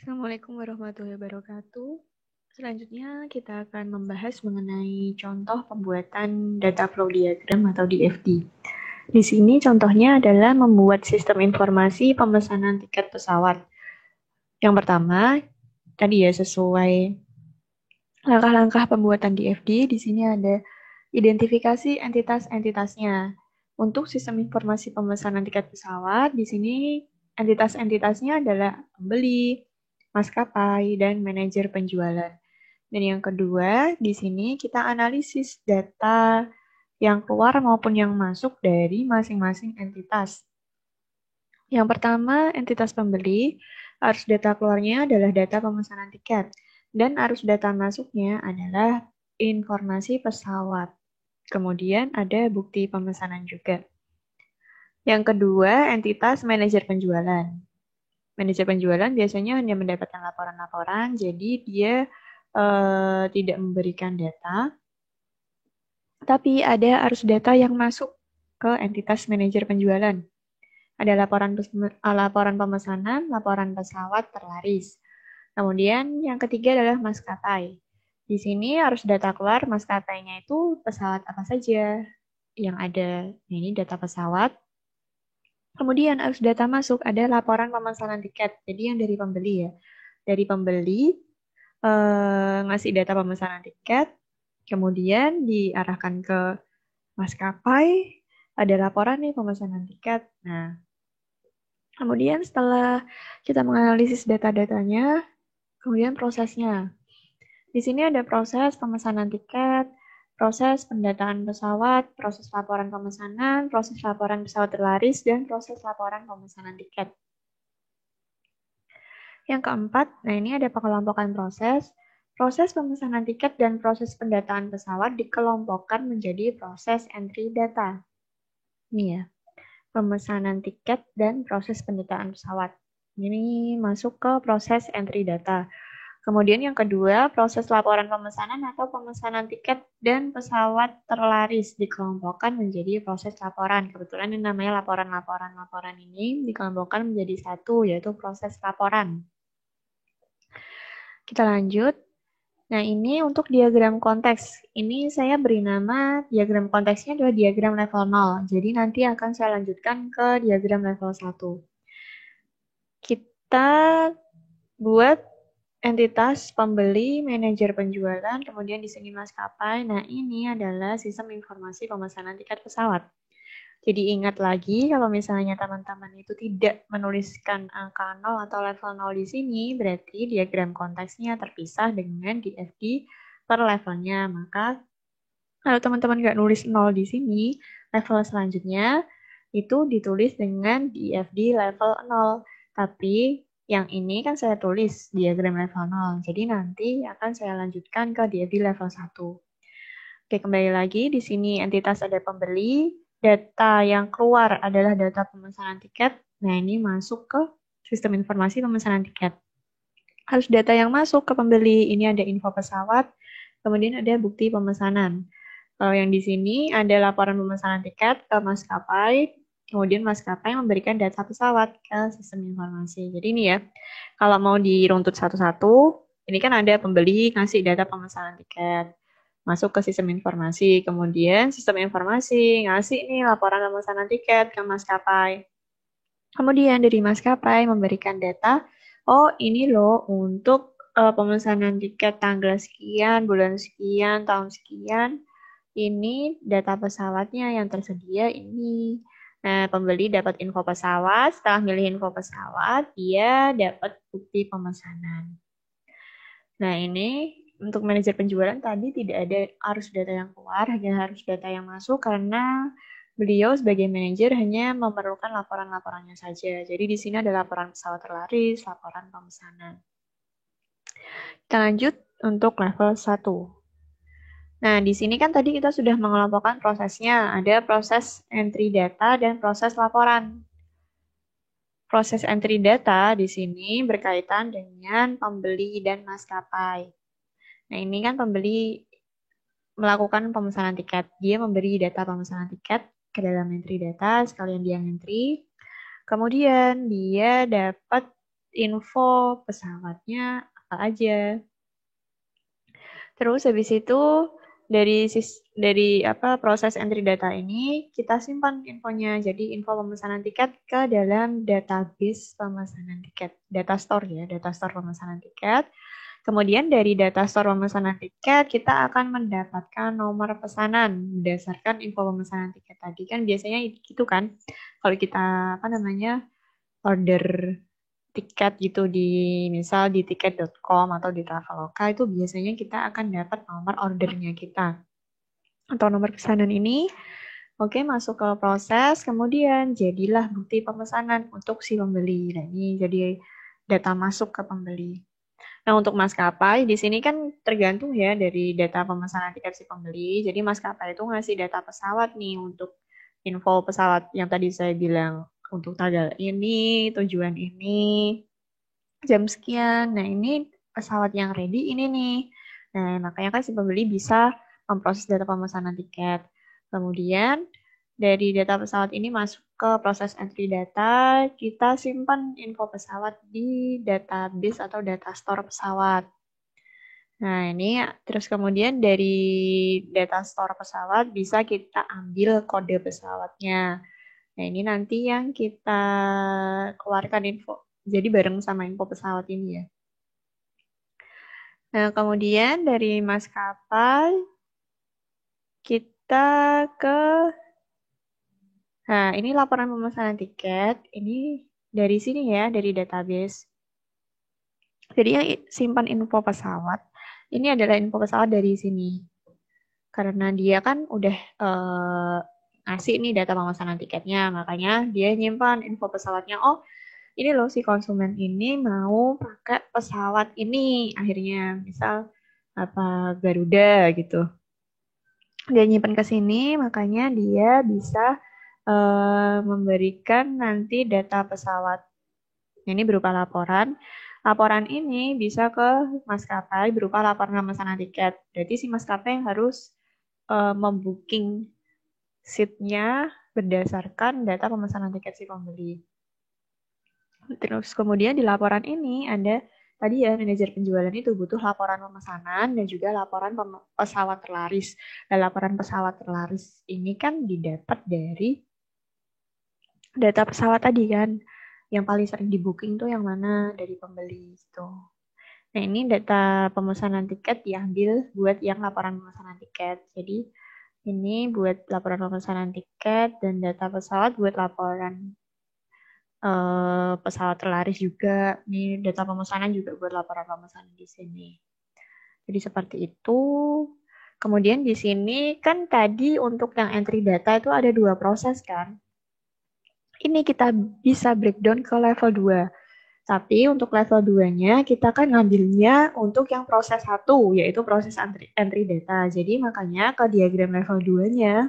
Assalamualaikum warahmatullahi wabarakatuh. Selanjutnya kita akan membahas mengenai contoh pembuatan data flow diagram atau DFD. Di sini contohnya adalah membuat sistem informasi pemesanan tiket pesawat. Yang pertama, tadi ya sesuai langkah-langkah pembuatan DFD, di sini ada identifikasi entitas-entitasnya. Untuk sistem informasi pemesanan tiket pesawat, di sini entitas-entitasnya adalah pembeli, maskapai, dan manajer penjualan. Dan yang kedua, di sini kita analisis data yang keluar maupun yang masuk dari masing-masing entitas. Yang pertama, entitas pembeli, arus data keluarnya adalah data pemesanan tiket, dan arus data masuknya adalah informasi pesawat. Kemudian ada bukti pemesanan juga. Yang kedua, entitas manajer penjualan. Manajer penjualan biasanya hanya mendapatkan laporan-laporan, jadi dia tidak memberikan data, tapi ada arus data yang masuk ke entitas manajer penjualan. Ada laporan pemesanan, laporan pesawat terlaris. Kemudian yang ketiga adalah maskapai. Di sini harus data keluar maskapainya itu pesawat apa saja yang ada. Ini data pesawat. Kemudian harus data masuk ada laporan pemesanan tiket. Jadi yang dari pembeli ya. Dari pembeli ngasih data pemesanan tiket, kemudian diarahkan ke maskapai, ada laporan nih pemesanan tiket. Nah, kemudian setelah kita menganalisis data-datanya, kemudian prosesnya. Di sini ada proses pemesanan tiket, proses pendataan pesawat, proses laporan pemesanan, proses laporan pesawat terlaris, dan proses laporan pemesanan tiket. Yang keempat, nah ini ada pengelompokan proses. Proses pemesanan tiket dan proses pendataan pesawat dikelompokkan menjadi proses entry data. Ini ya, pemesanan tiket dan proses pendataan pesawat. Ini masuk ke proses entry data. Kemudian yang kedua, proses laporan pemesanan atau pemesanan tiket dan pesawat terlaris dikelompokkan menjadi proses laporan. Kebetulan ini namanya laporan ini dikelompokkan menjadi satu, yaitu proses laporan. Kita lanjut. Nah, ini untuk diagram konteks. Ini saya beri nama diagram konteksnya adalah diagram level 0. Jadi nanti akan saya lanjutkan ke diagram level 1. Kita buat entitas pembeli, manajer penjualan, kemudian di sini maskapai. Nah, ini adalah sistem informasi pemesanan tiket pesawat. Jadi ingat lagi kalau misalnya teman-teman itu tidak menuliskan angka 0 atau level 0 di sini, berarti diagram konteksnya terpisah dengan DFD per levelnya. Maka kalau teman-teman nggak nulis 0 di sini, level selanjutnya itu ditulis dengan DFD level 0. Tapi yang ini kan saya tulis diagram level 0. Jadi nanti akan saya lanjutkan ke DFD level 1. Oke, kembali lagi. Di sini entitas ada pembeli. Data yang keluar adalah data pemesanan tiket. Nah, ini masuk ke sistem informasi pemesanan tiket. Harus data yang masuk ke pembeli. Ini ada info pesawat. Kemudian ada bukti pemesanan. Kalau yang di sini ada laporan pemesanan tiket ke maskapai. Kemudian maskapai memberikan data pesawat ke sistem informasi. Jadi ini ya, kalau mau diruntut satu-satu, ini kan ada pembeli ngasih data pemesanan tiket, masuk ke sistem informasi, kemudian sistem informasi ngasih nih laporan pemesanan tiket ke maskapai. Kemudian dari maskapai memberikan data, oh ini loh untuk pemesanan tiket tanggal sekian, bulan sekian, tahun sekian, ini data pesawatnya yang tersedia ini. Nah, pembeli dapat info pesawat, setelah milih info pesawat, dia dapat bukti pemesanan. Nah, ini untuk manajer penjualan tadi tidak ada arus data yang keluar, hanya harus data yang masuk karena beliau sebagai manajer hanya memerlukan laporan-laporannya saja. Jadi di sini ada laporan pesawat terlaris, laporan pemesanan. Kita lanjut untuk level 1. Nah, di sini kan tadi kita sudah mengelompokkan prosesnya. Ada proses entry data dan proses laporan. Proses entry data di sini berkaitan dengan pembeli dan maskapai. Nah, ini kan pembeli melakukan pemesanan tiket. Dia memberi data pemesanan tiket ke dalam entry data, sekalian dia entry. Kemudian dia dapat info pesawatnya apa aja. Terus habis itu dari proses entry data ini kita simpan infonya. Jadi info pemesanan tiket ke dalam database pemesanan tiket, data store ya, data store pemesanan tiket. Kemudian dari data store pemesanan tiket kita akan mendapatkan nomor pesanan berdasarkan info pemesanan tiket tadi. Kan biasanya gitu kan. Kalau kita order tiket gitu misal di tiket.com atau di Traveloka itu biasanya kita akan dapat nomor ordernya kita atau nomor pesanan ini. Oke, masuk ke proses, kemudian jadilah bukti pemesanan untuk si pembeli. Nah, ini jadi data masuk ke pembeli. Nah, untuk maskapai di sini kan tergantung ya dari data pemesanan tiket si pembeli. Jadi maskapai itu ngasih data pesawat nih untuk info pesawat yang tadi saya bilang untuk tanggal ini, tujuan ini, jam sekian. Nah, ini pesawat yang ready ini nih. Nah, makanya kan si pembeli bisa memproses data pemesanan tiket. Kemudian dari data pesawat ini masuk ke proses entry data, kita simpan info pesawat di database atau data store pesawat. Nah, ini terus kemudian dari data store pesawat bisa kita ambil kode pesawatnya. Nah, ini nanti yang kita keluarkan info. Jadi bareng sama info pesawat ini ya. Nah, kemudian dari maskapai kita ke Nah, ini laporan pemesanan tiket. Ini dari sini ya, dari database. Jadi yang simpan info pesawat, ini adalah info pesawat dari sini. Karena dia kan udah ngasih nih data pemesanan tiketnya, makanya dia nyimpan info pesawatnya. Oh, ini loh si konsumen ini mau pakai pesawat ini. Akhirnya, misal Garuda gitu. Dia nyimpan ke sini, makanya dia bisa memberikan nanti data pesawat. Ini berupa laporan. Laporan ini bisa ke maskapai berupa laporan pemesanan tiket. Berarti si maskapai yang harus membooking seat-nya berdasarkan data pemesanan tiket si pembeli. Terus kemudian di laporan ini ada tadi ya manajer penjualan itu butuh laporan pemesanan dan juga laporan pesawat terlaris. Dan laporan pesawat terlaris ini kan didapat dari data pesawat tadi kan. Yang paling sering di booking tuh yang mana dari pembeli gitu. Nah, ini data pemesanan tiket diambil buat yang laporan pemesanan tiket. Jadi ini buat laporan pemesanan tiket dan data pesawat buat laporan pesawat terlaris juga. Ini data pemesanan juga buat laporan pemesanan di sini. Jadi seperti itu. Kemudian di sini kan tadi untuk yang entry data itu ada 2 proses kan. Ini kita bisa breakdown ke level 2. Tapi untuk level 2-nya kita kan ngambilnya untuk yang proses 1, yaitu proses entry data. Jadi makanya ke diagram level 2-nya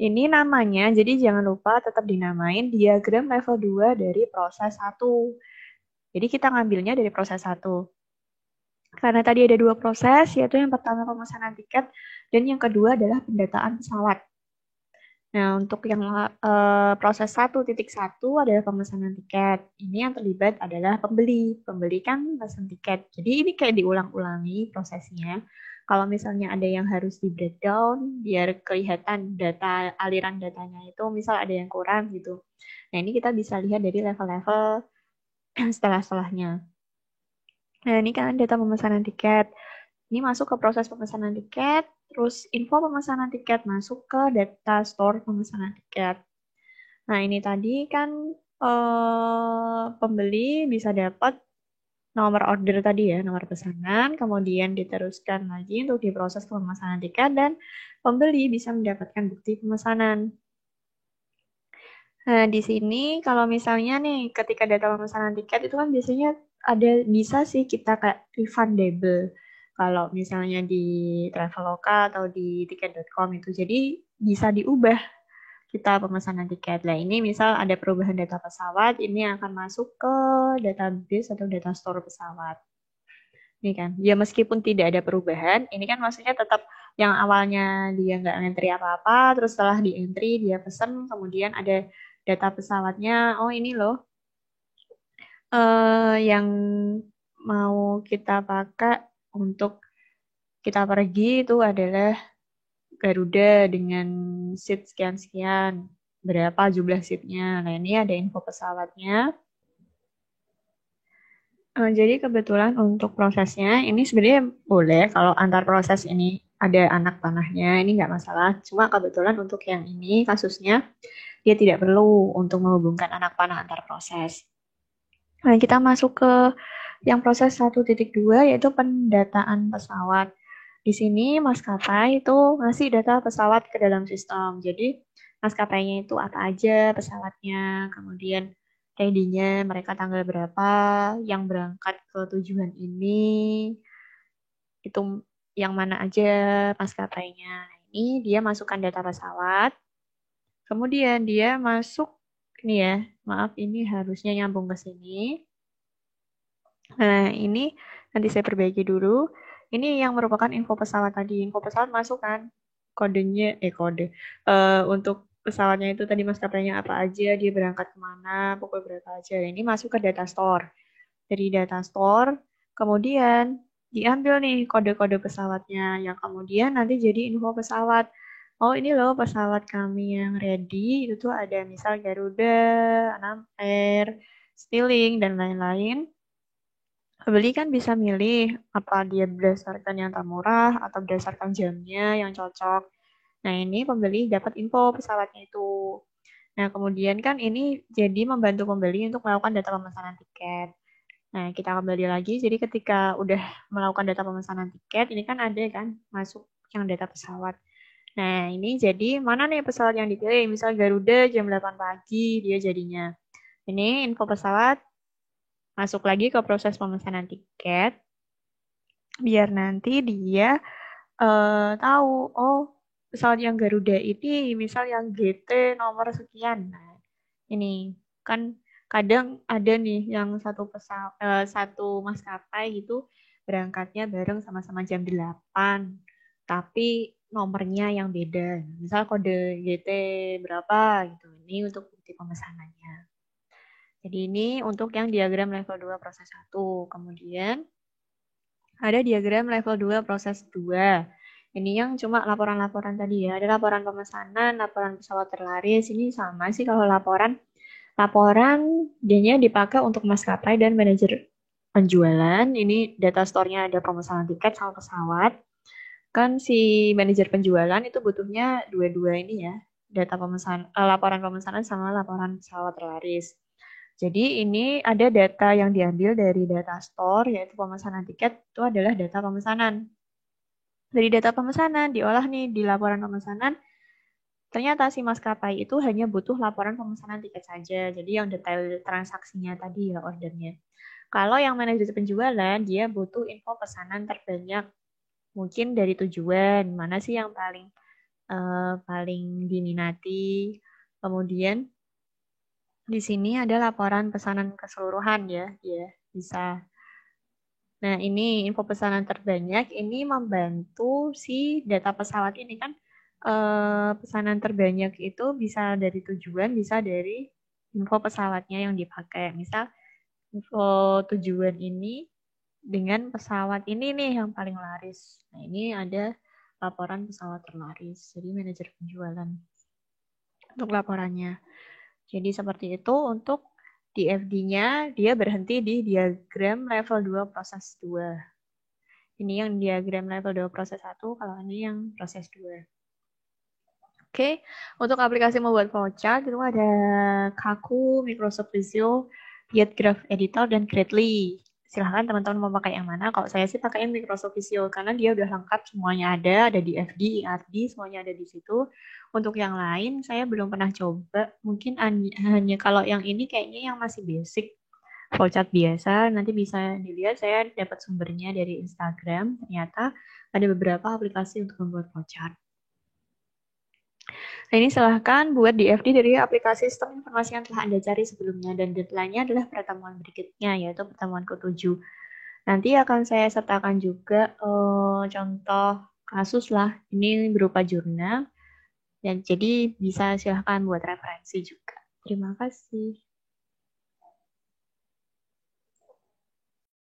ini namanya, jadi jangan lupa tetap dinamain diagram level 2 dari proses 1. Jadi kita ngambilnya dari proses 1. Karena tadi ada 2 proses, yaitu yang pertama pemesanan tiket dan yang kedua adalah pendataan pesawat. Nah, untuk yang proses 1.1 adalah pemesanan tiket. Ini yang terlibat adalah pembeli. Pembeli kan pesan tiket. Jadi ini kayak diulang-ulangi prosesnya. Kalau misalnya ada yang harus di breakdown, biar kelihatan data aliran datanya itu, misal ada yang kurang gitu. Nah, ini kita bisa lihat dari level-level setelah-setelahnya. Nah, ini kan data pemesanan tiket. Ini masuk ke proses pemesanan tiket, terus info pemesanan tiket masuk ke data store pemesanan tiket. Nah, ini tadi kan pembeli bisa dapat nomor order tadi ya, nomor pesanan, kemudian diteruskan lagi untuk diproses pemesanan tiket, dan pembeli bisa mendapatkan bukti pemesanan. Nah, di sini kalau misalnya nih, ketika data pemesanan tiket itu kan biasanya bisa sih kita kayak refundable. Kalau misalnya di Traveloka atau di tiket.com itu. Jadi bisa diubah kita pemesanan tiket. Nah, ini misal ada perubahan data pesawat, ini akan masuk ke database atau data store pesawat. Ini kan, ya meskipun tidak ada perubahan, ini kan maksudnya tetap yang awalnya dia nggak entry apa-apa, terus setelah di entry dia pesen, kemudian ada data pesawatnya, oh ini loh, yang mau kita pakai untuk kita pergi itu adalah Garuda dengan seat sekian-sekian. Berapa jumlah seatnya. Nah, ini ada info pesawatnya. Jadi kebetulan untuk prosesnya, ini sebenarnya boleh kalau antar proses ini ada anak panahnya, ini nggak masalah. Cuma kebetulan untuk yang ini kasusnya, dia tidak perlu untuk menghubungkan anak panah antar proses. Nah, kita masuk ke yang proses 1.2 yaitu pendataan pesawat. Di sini maskapai itu ngasih data pesawat ke dalam sistem. Jadi maskapainya itu apa aja pesawatnya, kemudian ready-nya mereka tanggal berapa, yang berangkat ke tujuan ini, itu yang mana aja maskapainya. Nah, ini dia masukkan data pesawat. Kemudian dia masuk, ini ya, maaf ini harusnya nyambung ke sini. Nah, ini nanti saya perbaiki dulu. Ini yang merupakan info pesawat tadi. Info pesawat masuk kan kodenya, kode. Untuk pesawatnya itu tadi maskapainya apa aja, dia berangkat kemana, pukul berapa aja. Ini masuk ke data store. Dari data store, kemudian diambil nih kode-kode pesawatnya, yang kemudian nanti jadi info pesawat. Oh, ini loh pesawat kami yang ready, itu tuh ada misal Garuda, Anam Air, Stiling, dan lain-lain. Pembeli kan bisa milih apa dia berdasarkan yang termurah atau berdasarkan jamnya yang cocok. Nah, ini pembeli dapat info pesawatnya itu. Nah, kemudian kan ini jadi membantu pembeli untuk melakukan data pemesanan tiket. Nah, kita kembali lagi. Jadi ketika udah melakukan data pemesanan tiket, ini kan ada kan masuk yang data pesawat. Nah, ini jadi mana nih pesawat yang dipilih? Misal Garuda jam 8 pagi dia jadinya. Ini info pesawat masuk lagi ke proses pemesanan tiket biar nanti dia tahu, oh pesawat yang Garuda ini misal yang GT nomor sekian. Nah, ini kan kadang ada nih yang satu maskapai gitu berangkatnya bareng sama-sama jam 8, tapi nomornya yang beda. Misal kode GT berapa gitu. Ini untuk bukti pemesanannya. Jadi ini untuk yang diagram level 2 proses 1. Kemudian ada diagram level 2 proses 2. Ini yang cuma laporan-laporan tadi ya. Ada laporan pemesanan, laporan pesawat terlaris. Ini sama sih kalau laporan. Laporan dia dipakai untuk maskapai dan manajer penjualan. Ini data store-nya ada pemesanan tiket sama pesawat. Kan si manajer penjualan itu butuhnya dua-dua ini ya. Data pemesanan, laporan pemesanan sama laporan pesawat terlaris. Jadi ini ada data yang diambil dari data store, yaitu pemesanan tiket, itu adalah data pemesanan. Dari data pemesanan, diolah nih di laporan pemesanan, ternyata si maskapai itu hanya butuh laporan pemesanan tiket saja. Jadi yang detail transaksinya tadi ya, ordernya. Kalau yang manajer penjualan, dia butuh info pesanan terbanyak. Mungkin dari tujuan, mana sih yang paling diminati. Kemudian di sini ada laporan pesanan keseluruhan ya, bisa. Nah, ini info pesanan terbanyak, ini membantu si data pesawat ini kan pesanan terbanyak itu bisa dari tujuan, bisa dari info pesawatnya yang dipakai. Misal info tujuan ini dengan pesawat ini nih yang paling laris. Nah, ini ada laporan pesawat terlaris. Jadi manajer penjualan untuk laporannya. Jadi seperti itu untuk DFD-nya, dia berhenti di diagram level 2 proses 2. Ini yang diagram level 2 proses 1, kalau ini yang proses 2. Oke, untuk aplikasi membuat flowchart itu ada Kaku, Microsoft Visio, Get Graph Editor, dan Gradly. Silahkan teman-teman mau pakai yang mana. Kalau saya sih pakai Microsoft Visio karena dia udah lengkap, semuanya ada di FD, IRD, semuanya ada di situ. Untuk yang lain saya belum pernah coba. Mungkin hanya kalau yang ini kayaknya yang masih basic. Flowchart biasa, nanti bisa dilihat saya dapat sumbernya dari Instagram. Ternyata ada beberapa aplikasi untuk membuat flowchart. Nah, ini silahkan buat DFD dari aplikasi sistem informasi yang telah Anda cari sebelumnya, dan deadline-nya adalah pertemuan berikutnya, yaitu pertemuan ke-7. Nanti akan saya sertakan juga contoh kasus lah, ini berupa jurnal, dan jadi bisa silahkan buat referensi juga. Terima kasih.